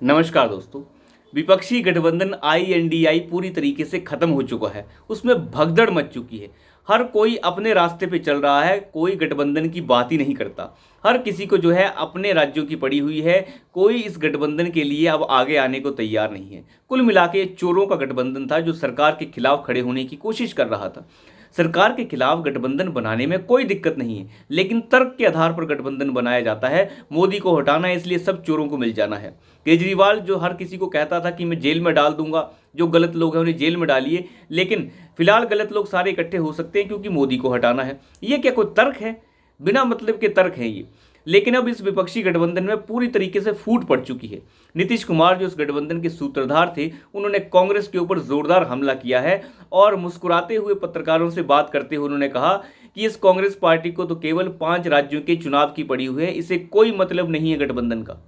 नमस्कार दोस्तों। विपक्षी गठबंधन आईएनडीआई पूरी तरीके से खत्म हो चुका है। उसमें भगदड़ मच चुकी है। हर कोई अपने रास्ते पे चल रहा है, कोई गठबंधन की बात ही नहीं करता। हर किसी को जो है अपने राज्यों की पड़ी हुई है। कोई इस गठबंधन के लिए अब आगे आने को तैयार नहीं है। कुल मिला के चोरों का गठबंधन था जो सरकार के खिलाफ खड़े होने की कोशिश कर रहा था। सरकार के खिलाफ गठबंधन बनाने में कोई दिक्कत नहीं है, लेकिन तर्क के आधार पर गठबंधन बनाया जाता है। मोदी को हटाना है, इसलिए सब चोरों को मिल जाना है। केजरीवाल जो हर किसी को कहता था कि मैं जेल में डाल दूंगा, जो गलत लोग हैं उन्हें जेल में डालिए, लेकिन फिलहाल गलत लोग सारे इकट्ठे हो सकते हैं क्योंकि मोदी को हटाना है। ये क्या कोई तर्क है? बिना मतलब के तर्क हैं ये। लेकिन अब इस विपक्षी गठबंधन में पूरी तरीके से फूट पड़ चुकी है। नीतीश कुमार जो इस गठबंधन के सूत्रधार थे, उन्होंने कांग्रेस के ऊपर जोरदार हमला किया है और मुस्कुराते हुए पत्रकारों से बात करते हुए उन्होंने कहा कि इस कांग्रेस पार्टी को तो केवल 5 राज्यों के चुनाव की पड़ी हुई है, इसे कोई मतलब नहीं है गठबंधन का।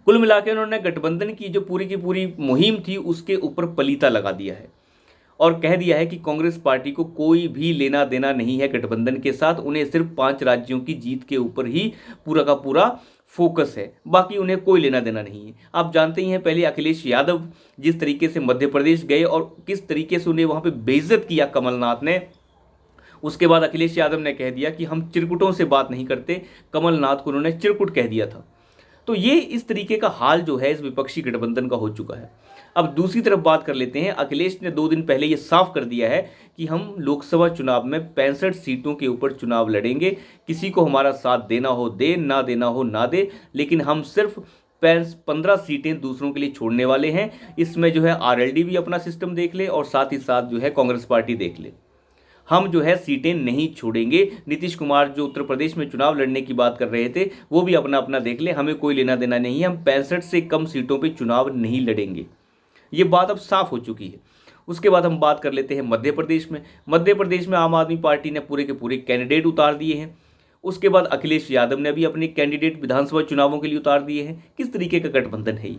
कुल मिलाकर उन्होंने गठबंधन की जो पूरी की पूरी मुहिम थी उसके ऊपर पलीता लगा दिया है और कह दिया है कि कांग्रेस पार्टी को कोई भी लेना देना नहीं है गठबंधन के साथ। उन्हें सिर्फ 5 राज्यों की जीत के ऊपर ही पूरा का पूरा फोकस है, बाकी उन्हें कोई लेना देना नहीं है। आप जानते ही हैं पहले अखिलेश यादव जिस तरीके से मध्य प्रदेश गए और किस तरीके से उन्हें वहां पे बेइज्जत किया कमलनाथ ने। उसके बाद अखिलेश यादव ने कह दिया कि हम चिरकुटों से बात नहीं करते, कमलनाथ को उन्होंने चिरकुट कह दिया था। तो ये इस तरीके का हाल जो है इस विपक्षी गठबंधन का हो चुका है। अब दूसरी तरफ बात कर लेते हैं। अखिलेश ने 2 दिन पहले ये साफ कर दिया है कि हम लोकसभा चुनाव में 65 सीटों के ऊपर चुनाव लड़ेंगे। किसी को हमारा साथ देना हो दे, ना देना हो ना दे, लेकिन हम सिर्फ 15 सीटें दूसरों के लिए छोड़ने वाले हैं। इसमें जो है आरएलडी भी अपना सिस्टम देख ले और साथ ही साथ जो है कांग्रेस पार्टी देख ले। हम जो है सीटें नहीं छोड़ेंगे। नीतीश कुमार जो उत्तर प्रदेश में चुनाव लड़ने की बात कर रहे थे वो भी अपना अपना देख ले, हमें कोई लेना देना नहीं है। हम 65 से कम सीटों पे चुनाव नहीं लड़ेंगे। ये बात अब साफ हो चुकी है। उसके बाद हम बात कर लेते हैं मध्य प्रदेश में। मध्य प्रदेश में आम आदमी पार्टी ने पूरे के पूरे कैंडिडेट उतार दिए हैं। उसके बाद अखिलेश यादव ने भी अपने कैंडिडेट विधानसभा चुनावों के लिए उतार दिए हैं। किस तरीके का गठबंधन है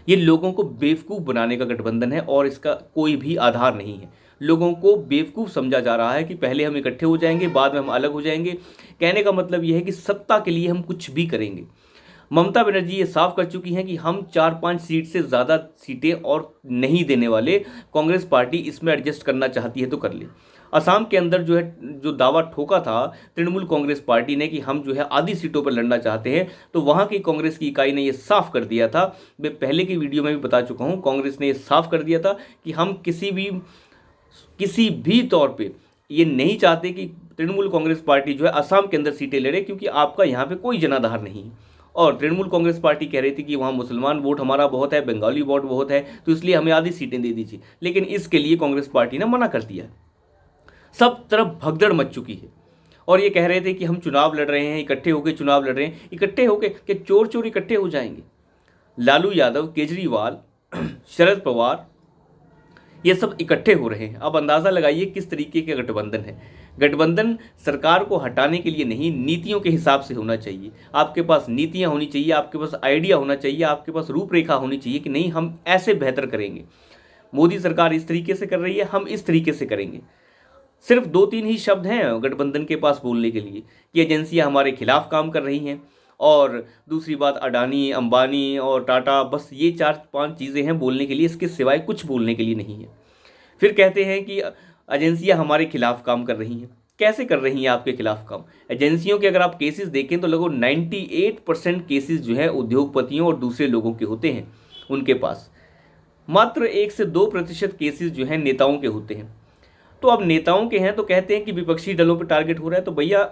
ये लोगों को बेवकूफ़ बनाने का गठबंधन है और इसका कोई भी आधार नहीं है। लोगों को बेवकूफ़ समझा जा रहा है कि पहले हम इकट्ठे हो जाएंगे, बाद में हम अलग हो जाएंगे। कहने का मतलब यह है कि सत्ता के लिए हम कुछ भी करेंगे। ममता बनर्जी ये साफ कर चुकी हैं कि हम 4-5 सीट से ज़्यादा सीटें और नहीं देने वाले। कांग्रेस पार्टी इसमें एडजस्ट करना चाहती है तो कर ले। असम के अंदर जो है जो दावा ठोका था तृणमूल कांग्रेस पार्टी ने कि हम जो है आधी सीटों पर लड़ना चाहते हैं, तो वहाँ की कांग्रेस की इकाई ने ये साफ कर दिया था। मैं पहले की वीडियो में भी बता चुका हूँ, कांग्रेस ने ये साफ कर दिया था कि हम किसी भी तौर पे ये नहीं चाहते कि तृणमूल कांग्रेस पार्टी जो है असम के अंदर सीटें लड़े, क्योंकि आपका यहाँ पे कोई जनाधार नहीं है। और तृणमूल कांग्रेस पार्टी कह रही थी कि वहाँ मुसलमान वोट हमारा बहुत है, बंगाली वोट बहुत है, तो इसलिए हमें आधी सीटें दे दीजिए। लेकिन इसके लिए कांग्रेस पार्टी ने मना कर दिया। सब तरफ भगदड़ मच चुकी है और ये कह रहे थे कि हम चुनाव लड़ रहे हैं, इकट्ठे होकर चुनाव लड़ रहे हैं। इकट्ठे होकर कि चोर चोर इकट्ठे हो जाएंगे? लालू यादव, केजरीवाल, शरद पवार, ये सब इकट्ठे हो रहे हैं। अब अंदाज़ा लगाइए किस तरीके का गठबंधन है। गठबंधन सरकार को हटाने के लिए नहीं, नीतियों के हिसाब से होना चाहिए। आपके पास नीतियां होनी चाहिए, आपके पास आइडिया होना चाहिए, आपके पास रूपरेखा होनी चाहिए कि नहीं हम ऐसे बेहतर करेंगे। मोदी सरकार इस तरीके से कर रही है, हम इस तरीके से करेंगे। सिर्फ 2-3 ही शब्द हैं गठबंधन के पास बोलने के लिए कि एजेंसियां हमारे खिलाफ काम कर रही हैं, और दूसरी बात अडानी, अंबानी और टाटा, बस ये 4-5 चीज़ें हैं बोलने के लिए, इसके सिवाय कुछ बोलने के लिए नहीं है। फिर कहते हैं कि एजेंसियां हमारे खिलाफ काम कर रही हैं। कैसे कर रही हैं आपके खिलाफ काम? एजेंसियों के अगर आप केसेस देखें तो लगभग 98% केसेस जो है उद्योगपतियों और दूसरे लोगों के होते हैं उनके पास। मात्र 1 से 2% केसेस जो हैं नेताओं के होते हैं। तो अब नेताओं के हैं तो कहते हैं कि विपक्षी दलों पर टारगेट हो रहा है, तो भैया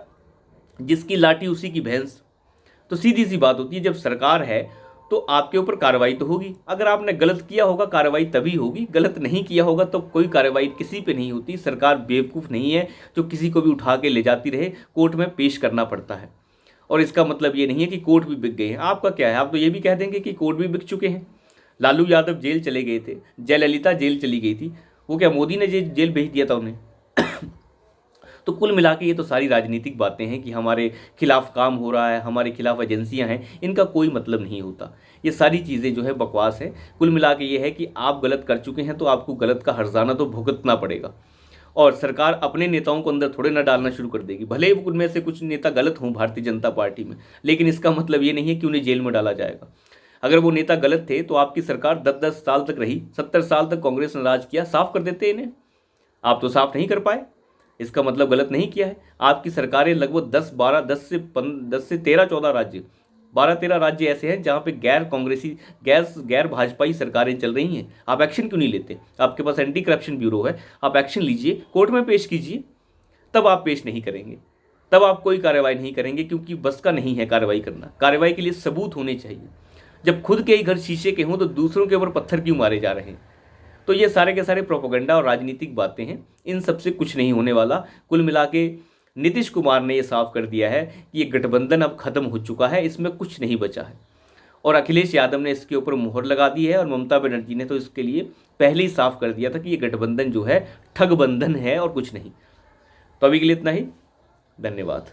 जिसकी लाठी उसी की भैंस। तो सीधी सी बात होती है, जब सरकार है तो आपके ऊपर कार्रवाई तो होगी। अगर आपने गलत किया होगा कार्रवाई तभी होगी, गलत नहीं किया होगा तो कोई कार्रवाई किसी पे नहीं होती। सरकार बेवकूफ़ नहीं है जो किसी को भी उठा के ले जाती रहे, कोर्ट में पेश करना पड़ता है। और इसका मतलब ये नहीं है कि कोर्ट भी बिक गए हैं। आपका क्या है, आप तो ये भी कह देंगे कि कोर्ट भी बिक चुके हैं। लालू यादव जेल चले गए थे, जयललिता जेल चली गई थी, वो क्या मोदी ने जेल भेज दिया था उन्हें? तो कुल मिला के ये तो सारी राजनीतिक बातें हैं कि हमारे खिलाफ काम हो रहा है, हमारे खिलाफ एजेंसियां हैं, इनका कोई मतलब नहीं होता। ये सारी चीज़ें जो है बकवास है। कुल मिला के ये है कि आप गलत कर चुके हैं तो आपको गलत का हर्जाना तो भुगतना पड़ेगा। और सरकार अपने नेताओं को अंदर थोड़े ना डालना शुरू कर देगी। भले ही उनमें से कुछ नेता गलत हों भारतीय जनता पार्टी में, लेकिन इसका मतलब ये नहीं है कि उन्हें जेल में डाला जाएगा। अगर वो नेता गलत थे तो आपकी सरकार 10-10 साल तक रही, 70 साल तक कांग्रेस ने राज किया, साफ कर देते इन्हें। आप तो साफ नहीं कर पाए, इसका मतलब गलत नहीं किया है। आपकी सरकारें लगभग 10 से 13-14 राज्य, 12-13 राज्य ऐसे हैं जहां पे गैर कांग्रेसी गैर भाजपाई सरकारें चल रही हैं। आप एक्शन क्यों नहीं लेते? आपके पास एंटी करप्शन ब्यूरो है, आप एक्शन लीजिए, कोर्ट में पेश कीजिए। तब आप पेश नहीं करेंगे, तब आप कोई कार्रवाई नहीं करेंगे, क्योंकि बस का नहीं है कार्रवाई करना। कार्रवाई के लिए सबूत होने चाहिए। जब खुद के ही घर शीशे के हों तो दूसरों के ऊपर पत्थर क्यों मारे जा रहे हैं? तो ये सारे के सारे प्रोपोगंडा और राजनीतिक बातें हैं, इन सबसे कुछ नहीं होने वाला। कुल मिला के नीतीश कुमार ने ये साफ कर दिया है कि ये गठबंधन अब खत्म हो चुका है, इसमें कुछ नहीं बचा है। और अखिलेश यादव ने इसके ऊपर मुहर लगा दी है, और ममता बनर्जी ने तो इसके लिए पहले ही साफ कर दिया था कि ये गठबंधन जो है ठगबंधन है और कुछ नहीं। तो अभी के लिए इतना ही, धन्यवाद।